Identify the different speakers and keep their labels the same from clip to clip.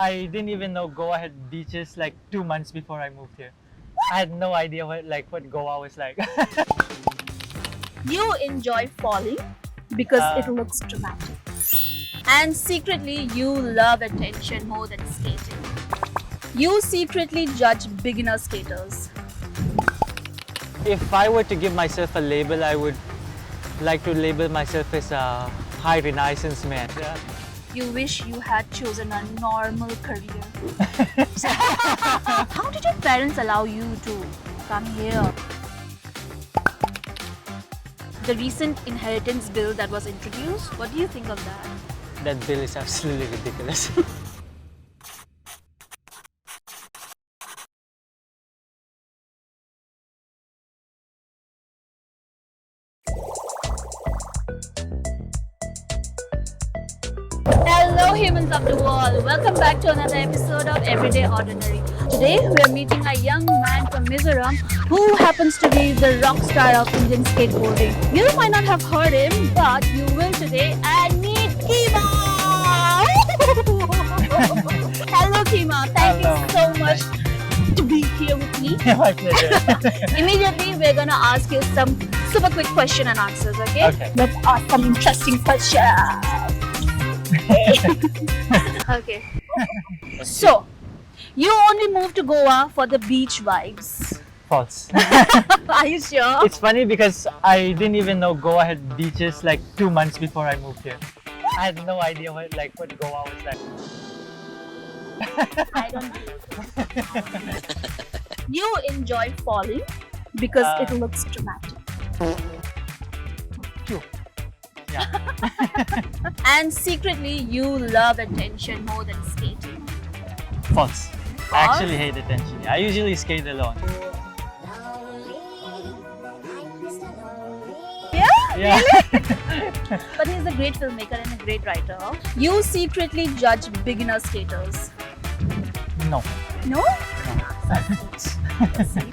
Speaker 1: I didn't even know Goa had beaches like 2 months before I moved here. I had no idea what Goa was like.
Speaker 2: You enjoy falling because it
Speaker 1: Uh,
Speaker 2: looks dramatic. And secretly, you love attention more than skating. You secretly judge beginner skaters.
Speaker 1: if I were to give myself a label, I would like to label myself as a high renaissance man. Yeah.
Speaker 2: You wish you had chosen a normal career. How did your parents allow you to come here? The recent inheritance bill that was introduced, what do you think of that?
Speaker 1: That bill is absolutely ridiculous.
Speaker 2: Hello humans of the world, welcome back to another episode of Everyday Ordinary. Today we are meeting a young man from Mizoram who happens to be the rock star of Indian skateboarding. You might not have heard him, but you will today and meet Kima! Hello Kima, thank
Speaker 1: Hello.
Speaker 2: you so much to be here with me.
Speaker 1: My pleasure.
Speaker 2: Immediately we're gonna ask you some super quick question and answers, okay?
Speaker 1: Okay.
Speaker 2: Let's ask some interesting questions. Okay. So, you only moved to Goa for the beach vibes.
Speaker 1: False.
Speaker 2: Are you sure?
Speaker 1: It's funny because I didn't even know Goa had beaches like 2 months before I moved here. I had no idea what Goa was like.
Speaker 2: I don't believe it. You enjoy falling because it looks dramatic.
Speaker 1: True. Yeah.
Speaker 2: And secretly, you love attention more than skating.
Speaker 1: False. I actually hate attention. I usually skate alone.
Speaker 2: Yeah?
Speaker 1: Yeah.
Speaker 2: But he's a great filmmaker and a great writer. You secretly judge beginner skaters.
Speaker 1: No.
Speaker 2: No?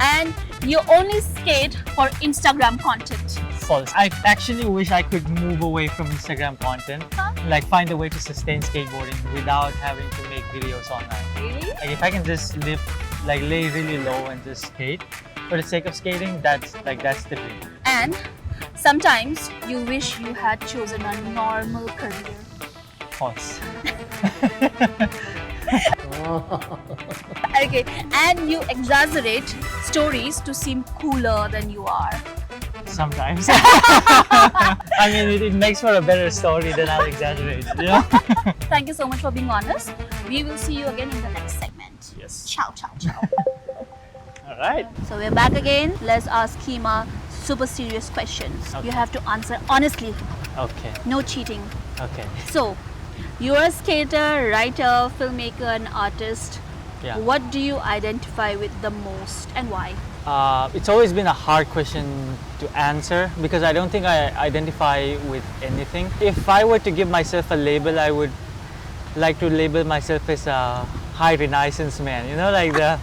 Speaker 2: And you only skate for Instagram content.
Speaker 1: False. I actually wish I could move away from Instagram content.
Speaker 2: Huh?
Speaker 1: Like find a way to sustain skateboarding without having to make videos online.
Speaker 2: Really?
Speaker 1: Like if I can just lay really low and just skate for the sake of skating, that's the dream.
Speaker 2: And sometimes you wish you had chosen a normal career.
Speaker 1: False.
Speaker 2: Okay, and you exaggerate stories to seem cooler than you are.
Speaker 1: Sometimes. I mean, it makes for a better story than I'll exaggerate. You know?
Speaker 2: Thank you so much for being honest. We will see you again in the next segment.
Speaker 1: Yes.
Speaker 2: Ciao, ciao, ciao.
Speaker 1: All right.
Speaker 2: So we're back again. Let's ask Kima super serious questions.
Speaker 1: Okay.
Speaker 2: You have to answer honestly,
Speaker 1: Okay.
Speaker 2: no cheating.
Speaker 1: Okay.
Speaker 2: So, you're a skater, writer, filmmaker, and artist.
Speaker 1: Yeah.
Speaker 2: What do you identify with the most and why?
Speaker 1: It's always been a hard question to answer because I don't think I identify with anything. If I were to give myself a label, I would like to label myself as a high renaissance man. You know, like the,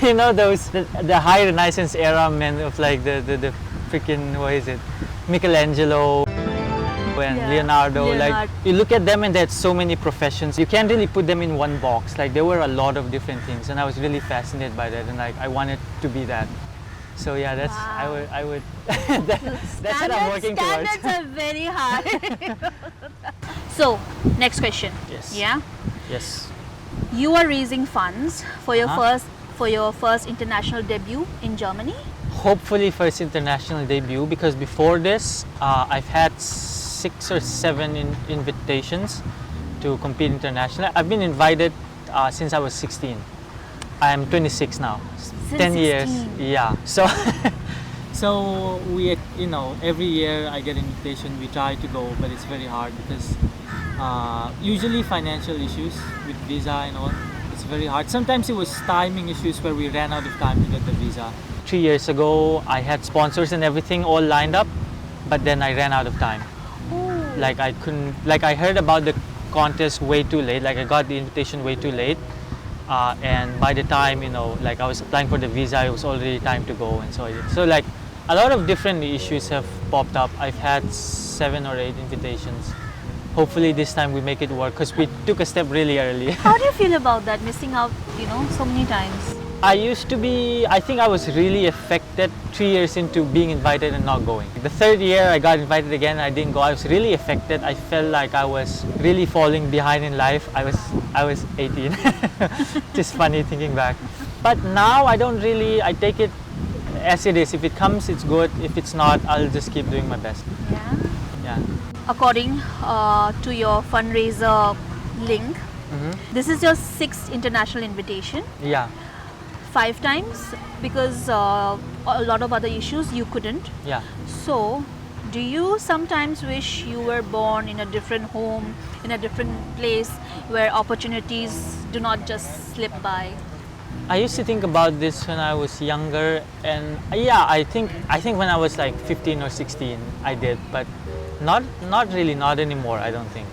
Speaker 1: you know, the high renaissance era men of like the freaking, what is it, Michelangelo and
Speaker 2: Yeah,
Speaker 1: Leonardo. Like
Speaker 2: Leonardo.
Speaker 1: you look at them and there's so many professions. You can't really put them in one box. Like there were a lot of different things, and I was really fascinated by that, and like I wanted to be that. So yeah, that's
Speaker 2: Wow.
Speaker 1: I would that's what I'm working towards.
Speaker 2: Standards are very high. So, next question.
Speaker 1: Yes.
Speaker 2: Yeah,
Speaker 1: Yes.
Speaker 2: you are raising funds for your
Speaker 1: Uh-huh.
Speaker 2: first international debut in Germany.
Speaker 1: Hopefully first international debut, because before this I've had 6 or 7 invitations to compete internationally. I've been invited since I was 16. I'm 26 now.
Speaker 2: Since
Speaker 1: 10 years.
Speaker 2: 16.
Speaker 1: Yeah. So so we, you know, every year I get an invitation. We try to go, but it's very hard because usually financial issues with visa and all. It's very hard. Sometimes it was timing issues where we ran out of time to get the visa. 3 years ago, I had sponsors and everything all lined up, but then I ran out of time. Like I couldn't, like I heard about the contest way too late. Like I got the invitation way too late, and by the time, you know, like I was applying for the visa, it was already time to go, and so I did. So like a lot of different issues have popped up. I've had 7 or 8 invitations, hopefully this time we make it work because we took a step really early.
Speaker 2: How do you feel about that, missing out, so many times?
Speaker 1: I think I was really affected 3 years into being invited and not going. The third year I got invited again, I didn't go. I was really affected. I felt like I was really falling behind in life. I was 18. Just funny thinking back. But now I take it as it is. If it comes, it's good. If it's not, I'll just keep doing my best.
Speaker 2: Yeah.
Speaker 1: Yeah.
Speaker 2: According to your fundraiser link, this is your 6th international invitation.
Speaker 1: Yeah.
Speaker 2: 5 times because a lot of other issues you couldn't.
Speaker 1: Yeah.
Speaker 2: So, do you sometimes wish you were born in a different home, in a different place where opportunities do not just slip by?
Speaker 1: I used to think about this when I was younger, and yeah, I think when I was like 15 or 16, I did, but not anymore. I don't think.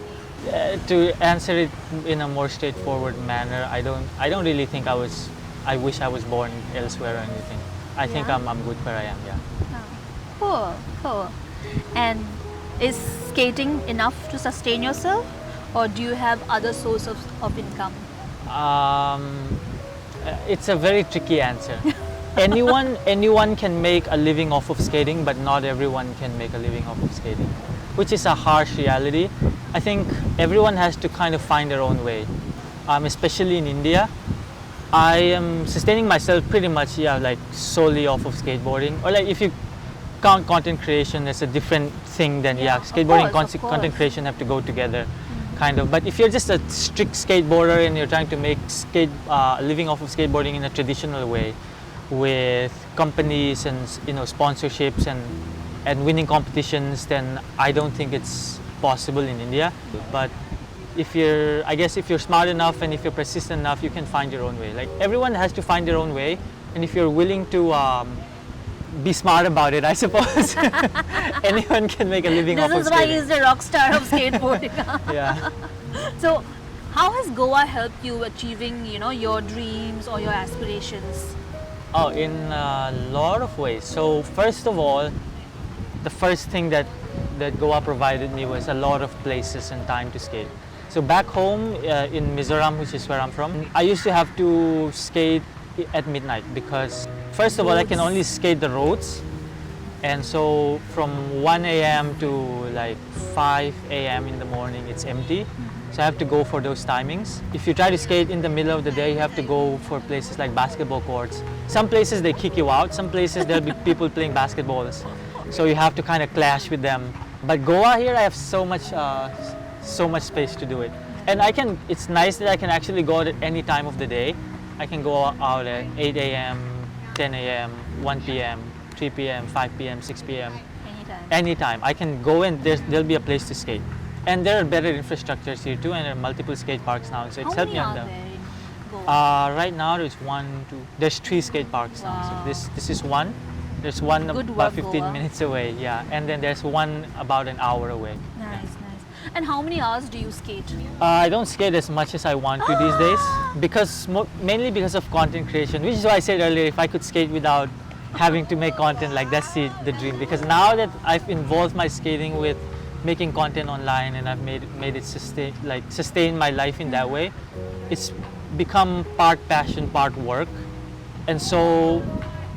Speaker 1: To answer it in a more straightforward manner, I don't really think I wish I was born elsewhere or anything. I think I'm good where I am. Yeah.
Speaker 2: Cool. And is skating enough to sustain yourself, or do you have other sources of income?
Speaker 1: It's a very tricky answer. Anyone can make a living off of skating, but not everyone can make a living off of skating, which is a harsh reality. I think everyone has to kind of find their own way, especially in India. I am sustaining myself pretty much, like solely off of skateboarding. Or like if you count content creation as a different thing, then skateboarding and content creation have to go together, kind of. But if you're just a strict skateboarder and you're trying to make a living off of skateboarding in a traditional way, with companies and sponsorships and winning competitions, then I don't think it's possible in India. But if you're smart enough and if you're persistent enough, you can find your own way. Like everyone has to find their own way, and if you're willing to be smart about it, I suppose anyone can make a living off of
Speaker 2: This is why
Speaker 1: skating.
Speaker 2: he's the rock star of skateboarding.
Speaker 1: Yeah.
Speaker 2: So, how has Goa helped you achieving, your dreams or your aspirations?
Speaker 1: Oh, in a lot of ways. So first of all, the first thing that Goa provided me was a lot of places and time to skate. So back home in Mizoram, which is where I'm from, I used to have to skate at midnight because first of all, I can only skate the roads, and so from 1 a.m. to like 5 a.m. in the morning, it's empty. So I have to go for those timings. If you try to skate in the middle of the day, you have to go for places like basketball courts. Some places they kick you out, some places there'll be people playing basketballs. So you have to kind of clash with them. But Goa here, I have so much space to do it. And it's nice that I can actually go out at any time of the day. I can go out at 8 a.m., 10 a.m., 1 p.m., 3 p.m., 5 p.m., 6 p.m. Anytime. I can go and there'll be a place to skate. And there are better infrastructures here too, and there are multiple skate parks now, so it's helped me on them. Right now there's 3 skate parks now. So this is one. There's one about 15 minutes away, and then there's one about an hour away.
Speaker 2: Nice. And how many hours do you skate?
Speaker 1: I don't skate as much as I want to these days, mainly because of content creation, which is why I said earlier, if I could skate without having to make content, like that's the dream. Because now that I've involved my skating with making content online and I've made it sustain my life in that way, it's become part passion, part work. And so,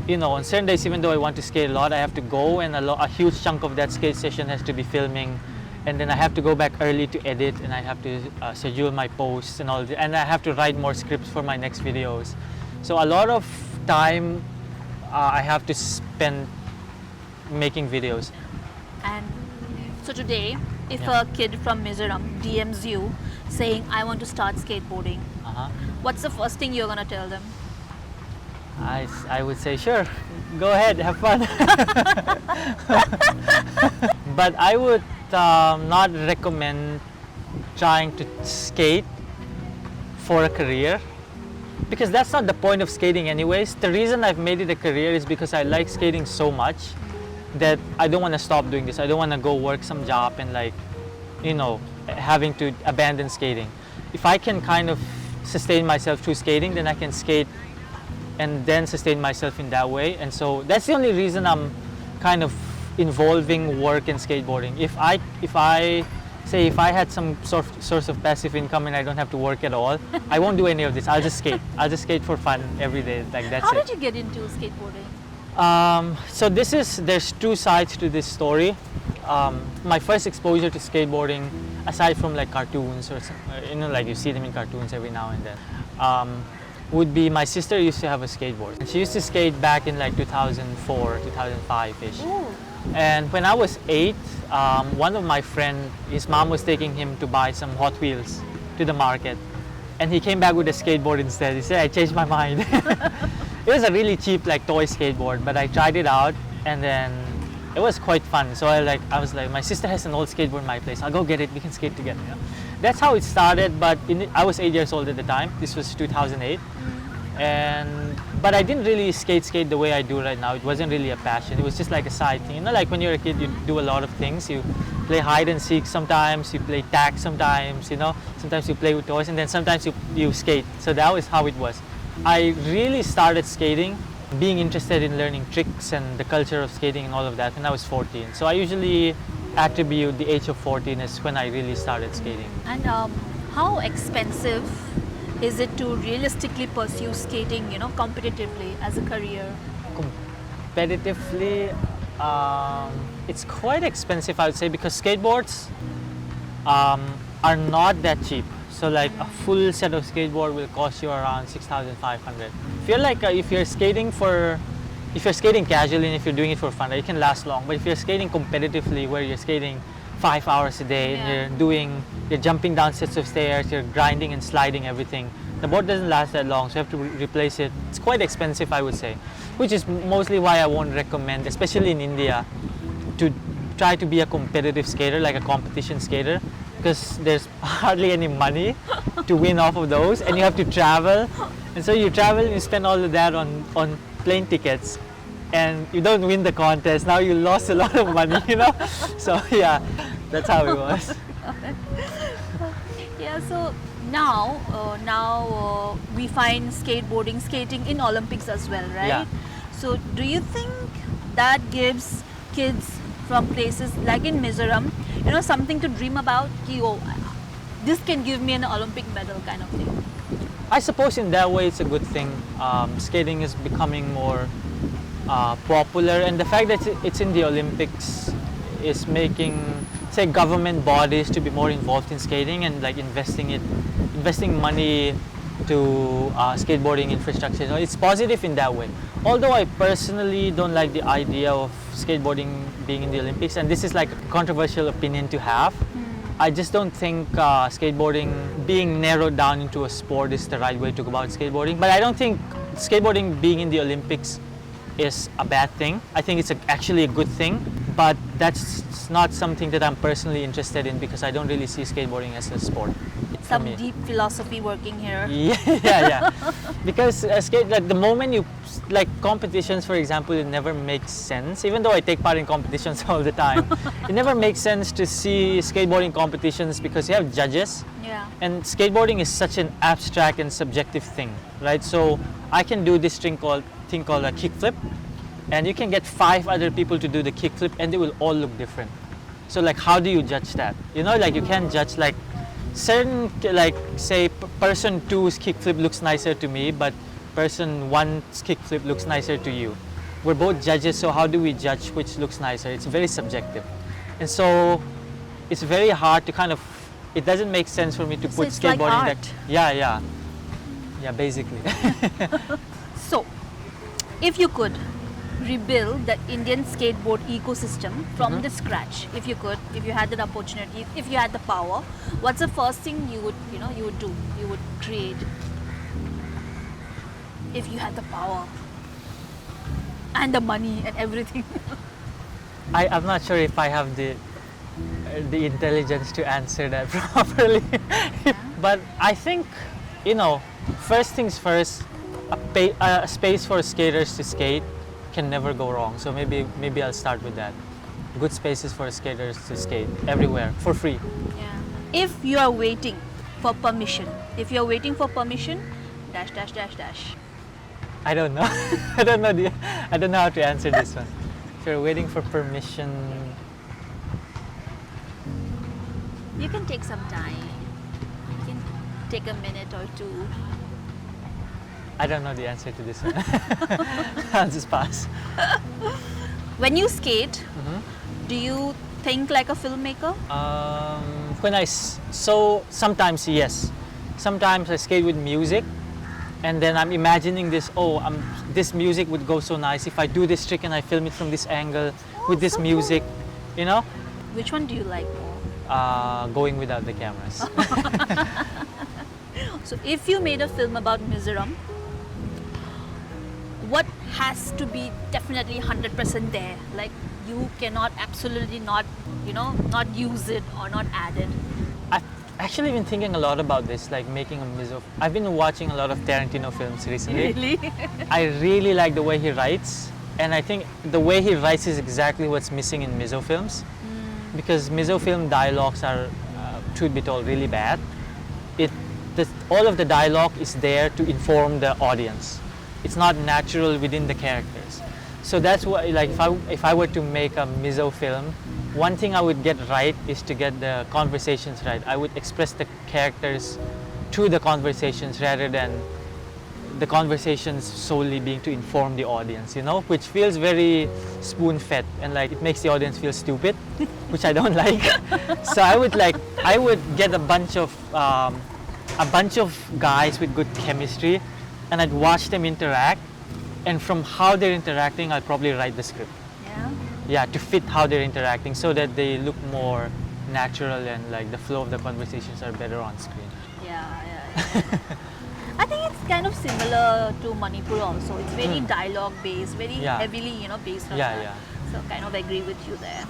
Speaker 1: on certain days, even though I want to skate a lot, I have to go, and a huge chunk of that skate session has to be filming, and then I have to go back early to edit, and I have to schedule my posts and all that, and I have to write more scripts for my next videos. So a lot of time I have to spend making videos.
Speaker 2: And so today, if a kid from Mizoram DMs you saying, I want to start skateboarding, what's the first thing you're going to tell them?
Speaker 1: I would say, sure, go ahead, have fun. But I would not recommend trying to skate for a career, because that's not the point of skating anyways. The reason I've made it a career is because I like skating so much that I don't want to stop doing this. I don't want to go work some job and having to abandon skating. If I can kind of sustain myself through skating, then I can skate and then sustain myself in that way. And so that's the only reason I'm kind of involving work and skateboarding. If I say if I had some source of passive income and I don't have to work at all, I won't do any of this. I'll just skate. I'll just skate for fun every day. Like that's
Speaker 2: How
Speaker 1: it.
Speaker 2: did you get into skateboarding?
Speaker 1: So there's two sides to this story. My first exposure to skateboarding, aside from like cartoons or like you see them in cartoons every now and then, would be my sister used to have a skateboard. And she used to skate back in like 2004, 2005-ish.
Speaker 2: Ooh.
Speaker 1: And when I was 8, one of my friend, his mom was taking him to buy some Hot Wheels to the market. And he came back with a skateboard instead. He said, I changed my mind. It was a really cheap like toy skateboard, but I tried it out and then it was quite fun. So I was like, my sister has an old skateboard in my place. I'll go get it. We can skate together. You know? That's how it started. But I was 8 years old at the time. This was 2008, but I didn't really skate the way I do right now. It wasn't really a passion. It was just like a side thing. You know, like when you're a kid, you do a lot of things. You play hide and seek sometimes. You play tag sometimes. You know, sometimes you play with toys, and then sometimes you skate. So that was how it was. I really started skating, being interested in learning tricks and the culture of skating and all of that when I was 14. So I usually attribute the age of 14 as when I really started skating.
Speaker 2: And how expensive is it to realistically pursue skating, you know, competitively as a career?
Speaker 1: Competitively, it's quite expensive, I would say, because skateboards are not that cheap. So like a full set of skateboard will cost you around 6,500. If you're skating casually and if you're doing it for fun, it can last long. But if you're skating competitively, where you're skating 5 hours a day and you're jumping down sets of stairs, you're grinding and sliding everything, the board doesn't last that long. So you have to replace it. It's quite expensive, I would say, which is mostly why I won't recommend, especially in India, to try to be a competitive skater, like a competition skater, because there's hardly any money to win off of those, and you have to travel, and so you travel and you spend all of that on plane tickets, and you don't win the contest. Now you lost a lot of money, you know. So yeah, that's how it was.
Speaker 2: Yeah, so now we find skating in Olympics as well, right?
Speaker 1: Yeah.
Speaker 2: So do you think that gives kids from places like in Mizoram, you know, something to dream about? This can give me an Olympic medal kind of thing.
Speaker 1: I suppose in that way it's a good thing. Skating is becoming more popular, and the fact that it's in the Olympics is making, say, government bodies to be more involved in skating and like investing money to skateboarding infrastructure. So it's positive in that way. Although I personally don't like the idea of skateboarding being in the Olympics, and this is like a controversial opinion to have. I just don't think skateboarding being narrowed down into a sport is the right way to go about skateboarding. But I don't think skateboarding being in the Olympics is a bad thing. I think it's actually a good thing, but that's not something that I'm personally interested in because I don't really see skateboarding as a sport.
Speaker 2: Some deep philosophy working here.
Speaker 1: Yeah. Because like the moment you like competitions, for example, it never makes sense. Even though I take part in competitions all the time, it never makes sense to see skateboarding competitions because you have judges.
Speaker 2: Yeah.
Speaker 1: And skateboarding is such an abstract and subjective thing, right? So I can do this thing called a kickflip, and you can get 5 other people to do the kickflip, and they will all look different. So like, how do you judge that? You know, like you can't judge like certain, like say person 2's kickflip looks nicer to me, but person 1's kickflip looks nicer to you. We're both judges, so how do we judge which looks nicer? It's very subjective, and so it's very hard to kind of. It doesn't make sense for me to put
Speaker 2: it's
Speaker 1: skateboarding.
Speaker 2: like art.
Speaker 1: Yeah, basically.
Speaker 2: So, if you could rebuild the Indian skateboard ecosystem from the scratch, if you had that opportunity, if you had the power, what's the first thing you would do, you would create? If you had the power and the money and everything.
Speaker 1: I'm not sure if I have the intelligence to answer that properly. But I think, first things first, a space for skaters to skate can never go wrong. So maybe I'll start with that. Good spaces for skaters to skate everywhere for free.
Speaker 2: Yeah. If you are waiting for permission, dash.
Speaker 1: I don't know. I don't know how to answer this one. If you're waiting for permission,
Speaker 2: You can take some time. You can take a minute or two.
Speaker 1: I don't know the answer to this one. I'll just pass.
Speaker 2: When you skate,
Speaker 1: Mm-hmm.
Speaker 2: do you think like a filmmaker?
Speaker 1: So sometimes yes, sometimes I skate with music, and then I'm imagining this. This music would go so nice if I do this trick and I film it from this angle with this
Speaker 2: so
Speaker 1: music, you know.
Speaker 2: Which one do you like more?
Speaker 1: Going without the cameras.
Speaker 2: So if you made a film about Mizoram, what has to be definitely 100% there? Like you cannot absolutely not, not use it or not add it.
Speaker 1: I've actually been thinking a lot about this, like making a Mizo. I've been watching a lot of Tarantino films recently.
Speaker 2: Really?
Speaker 1: I really like the way he writes, and I think the way he writes is exactly what's missing in Mizo films. Because Mizo film dialogues are, truth be told, really bad. All of the dialogue is there to inform the audience. It's not natural within the characters. So that's why, like, if I were to make a Mizo film, one thing I would get right is to get the conversations right. I would express the characters through the conversations rather than the conversations solely being to inform the audience, which feels very spoon-fed and like it makes the audience feel stupid, which I don't like. So I would get a bunch of guys with good chemistry, and I'd watch them interact, and from how they're interacting, I'll probably write the script.
Speaker 2: Yeah.
Speaker 1: Yeah, to fit how they're interacting so that they look more natural and like the flow of the conversations are better on screen.
Speaker 2: Yeah. I think it's kind of similar to Manipur also. It's very dialogue based, very heavily, based on that.
Speaker 1: Yeah.
Speaker 2: So kind of agree with you there.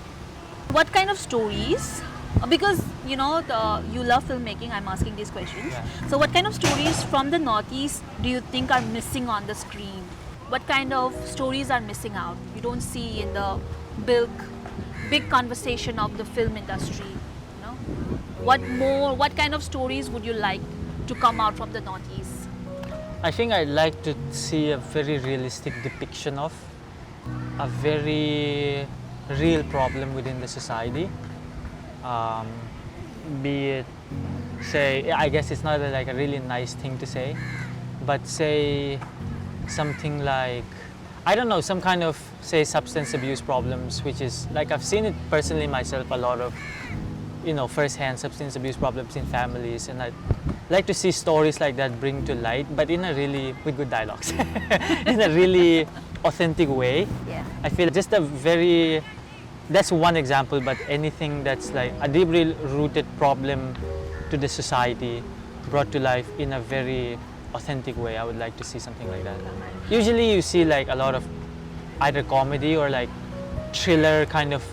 Speaker 2: What kind of stories? Because you love filmmaking, I'm asking these questions.
Speaker 1: Yeah.
Speaker 2: So what kind of stories from the Northeast do you think are missing on the screen? What kind of stories are missing out? You don't see in the big conversation of the film industry. What kind of stories would you like to come out from the Northeast?
Speaker 1: I think I'd like to see a very realistic depiction of a very real problem within the society. Be it, say, I guess it's not like a really nice thing to say, but say something like, I don't know, some kind of, say, substance abuse problems, which is, like, I've seen it personally myself, a lot of, first-hand substance abuse problems in families, and I'd like to see stories like that bring to light, but with good dialogues, in a really authentic way.
Speaker 2: Yeah.
Speaker 1: I feel that's one example, but anything that's like a deeply rooted problem to the society brought to life in a very authentic way, I would like to see something like that. Usually you see like a lot of either comedy or like thriller kind of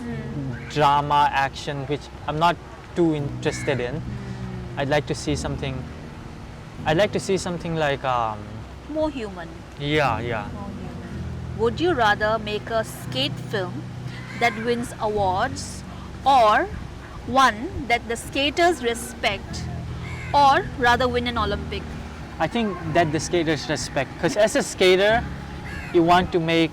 Speaker 1: drama action, which I'm not too interested in. I'd like to see something like
Speaker 2: More human.
Speaker 1: yeah.
Speaker 2: More human. Would you rather make a skate film that wins awards, or one that the skaters respect, or rather win an Olympic?
Speaker 1: I think that the skaters respect, because as a skater you want to make,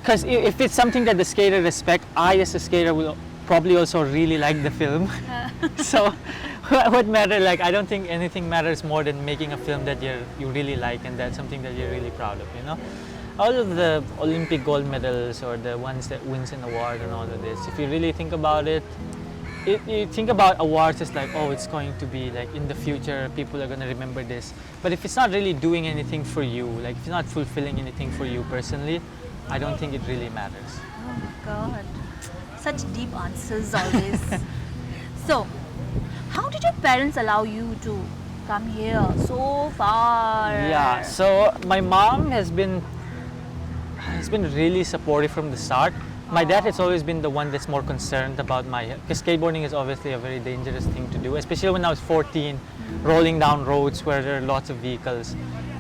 Speaker 1: because if it's something that the skater respect, I as a skater will probably also really like the film. So what matter, like, I don't think anything matters more than making a film that you really like and that's something that you're really proud of, all of the Olympic gold medals or the ones that wins an award and all of this, if you really think about it, you think about awards as like, oh, it's going to be like in the future people are going to remember this, but if it's not really doing anything for you, like if it's not fulfilling anything for you personally, I don't think it really matters.
Speaker 2: Oh my god, such deep answers always. So, how did your parents allow you to come here so far?
Speaker 1: Yeah, so my mom has been really supportive from the start. My dad has always been the one that's more concerned about because skateboarding is obviously a very dangerous thing to do, especially when I was 14, rolling down roads where there are lots of vehicles.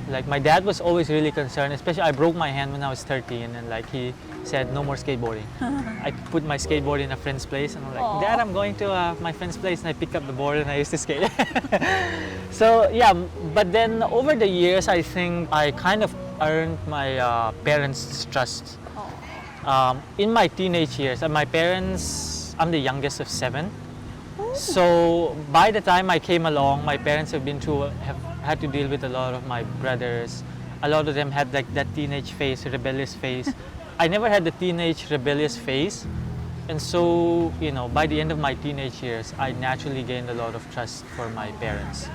Speaker 1: Like, my dad was always really concerned, especially I broke my hand when I was 13, and like he said, no more skateboarding. I put my skateboard in a friend's place and I'm like, Dad, I'm going to my friend's place, and I pick up the board and I used to skate. So yeah, but then over the years, I think I kind of earned my parents' trust. In my teenage years, my parents, I'm the youngest of 7, So by the time I came along, my parents have had to deal with a lot of my brothers. A lot of them had like that teenage phase, rebellious phase. I never had the teenage rebellious phase, and so by the end of my teenage years, I naturally gained a lot of trust for my parents.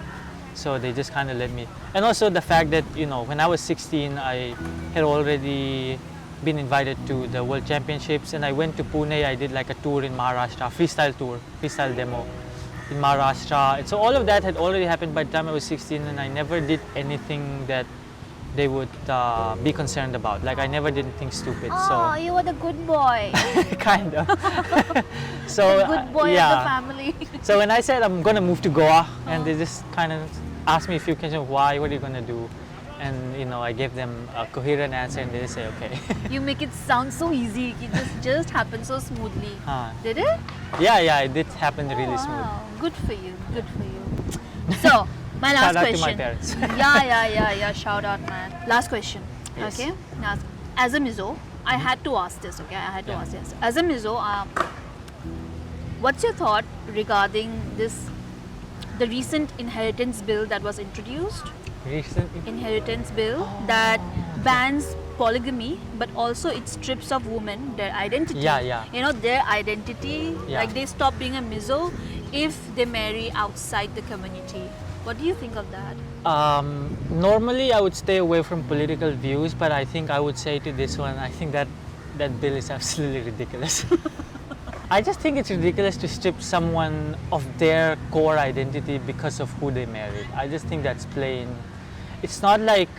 Speaker 1: So they just kind of let me, and also the fact that when I was 16, I had already been invited to the World Championships, and I went to Pune. I did like a tour in Maharashtra, freestyle demo in Maharashtra. And so all of that had already happened by the time I was 16, and I never did anything that they would be concerned about. Like I never did anything stupid.
Speaker 2: Oh, you were the good boy.
Speaker 1: So kind of. So
Speaker 2: The good boy
Speaker 1: yeah.
Speaker 2: of the family.
Speaker 1: So when I said I'm gonna move to Goa, and they just kind of asked me a few questions, why, what are you gonna do? And I gave them a coherent answer, and they say, okay.
Speaker 2: You make it sound so easy. It just happened so smoothly. Did it?
Speaker 1: Yeah, it did happen really smooth.
Speaker 2: Wow. Good for you. Good for you. So, my last
Speaker 1: Shout out
Speaker 2: question.
Speaker 1: to my parents.
Speaker 2: Yeah. Shout out, man. Last question.
Speaker 1: Yes.
Speaker 2: Okay. Now, as a Mizo, I had to ask this. Okay, I had to ask this. As a Mizo, what's your thought regarding the recent inheritance bill that was introduced? Inheritance bill that bans polygamy, but also it strips of women their identity.
Speaker 1: Yeah.
Speaker 2: Their identity.
Speaker 1: Yeah.
Speaker 2: Like they stop being a Mizo if they marry outside the community. What do you think of that?
Speaker 1: Normally, I would stay away from political views, but I think I would say to this one, I think that bill is absolutely ridiculous. I just think it's ridiculous to strip someone of their core identity because of who they married. I just think that's plain. It's not like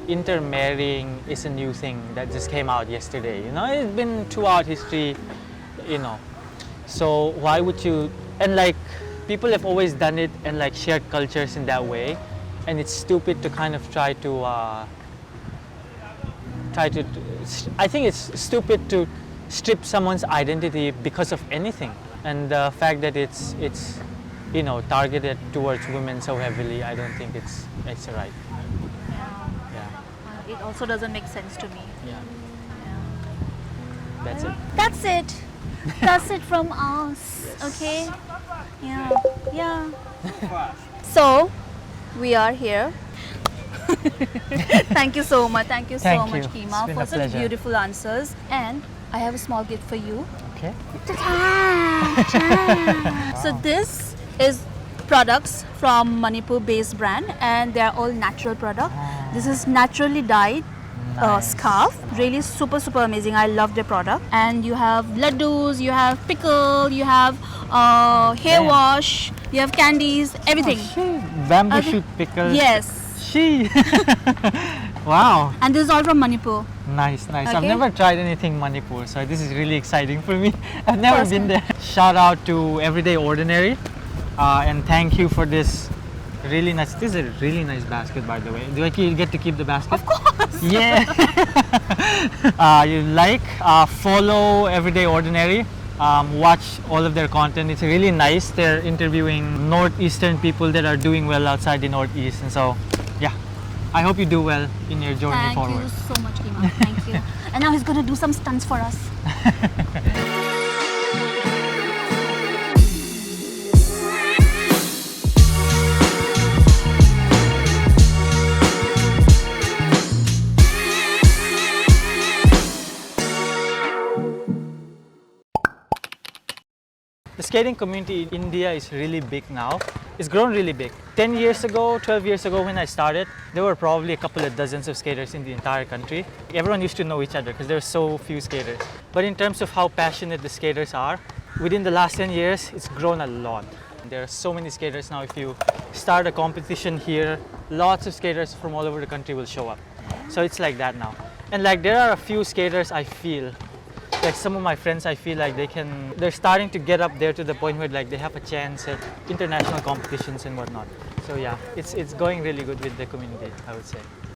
Speaker 1: intermarrying is a new thing that just came out yesterday. It's been throughout history. So why would you? And like people have always done it and like shared cultures in that way, and it's stupid to kind of try to. I think it's stupid to strip someone's identity because of anything, and the fact that it's targeted towards women so heavily, I don't think it's right. Yeah.
Speaker 2: It also doesn't make sense to me.
Speaker 1: Yeah. That's it.
Speaker 2: That's it. That's it from us. Okay. Yeah. So we are here. Thank you so much. Thank you so
Speaker 1: Thank
Speaker 2: much,
Speaker 1: you.
Speaker 2: Keema,
Speaker 1: It's been
Speaker 2: for
Speaker 1: a
Speaker 2: such
Speaker 1: pleasure.
Speaker 2: beautiful answers. And I have a small gift for you.
Speaker 1: Okay.
Speaker 2: So this is products from Manipur-based brand, and they are all natural product. This is naturally dyed
Speaker 1: Nice.
Speaker 2: scarf. Really super amazing. I love the product. And you have laddus, you have pickle, you have hair
Speaker 1: Damn.
Speaker 2: wash, you have candies, everything.
Speaker 1: Bamboo
Speaker 2: Okay.
Speaker 1: shoot pickle.
Speaker 2: Yes.
Speaker 1: Wow.
Speaker 2: And this is all from Manipur.
Speaker 1: Nice. I've
Speaker 2: Okay.
Speaker 1: never tried anything Manipur, so this is really exciting for me. I've never been there. Shout out to Everyday Ordinary, and thank you for this really nice. This is a really nice basket, by the way. Do I get to keep the basket?
Speaker 2: Of course.
Speaker 1: Yeah. Follow Everyday Ordinary. Watch all of their content. It's really nice. They're interviewing northeastern people that are doing well outside the northeast, and so yeah. I hope you do well in your journey
Speaker 2: Thank
Speaker 1: forward.
Speaker 2: you so much, Keema. Thank you. And now he's gonna do some stunts for us.
Speaker 1: The skating community in India is really big now. It's grown really big. 10 years ago, 12 years ago when I started, there were probably a couple of dozens of skaters in the entire country. Everyone used to know each other because there were so few skaters. But in terms of how passionate the skaters are, within the last 10 years, it's grown a lot. There are so many skaters now. If you start a competition here, lots of skaters from all over the country will show up. So it's like that now. And like there are a few skaters I feel, like some of my friends, I feel like they're starting to get up there to the point where like they have a chance at international competitions and whatnot. So yeah, it's going really good with the community, I would say.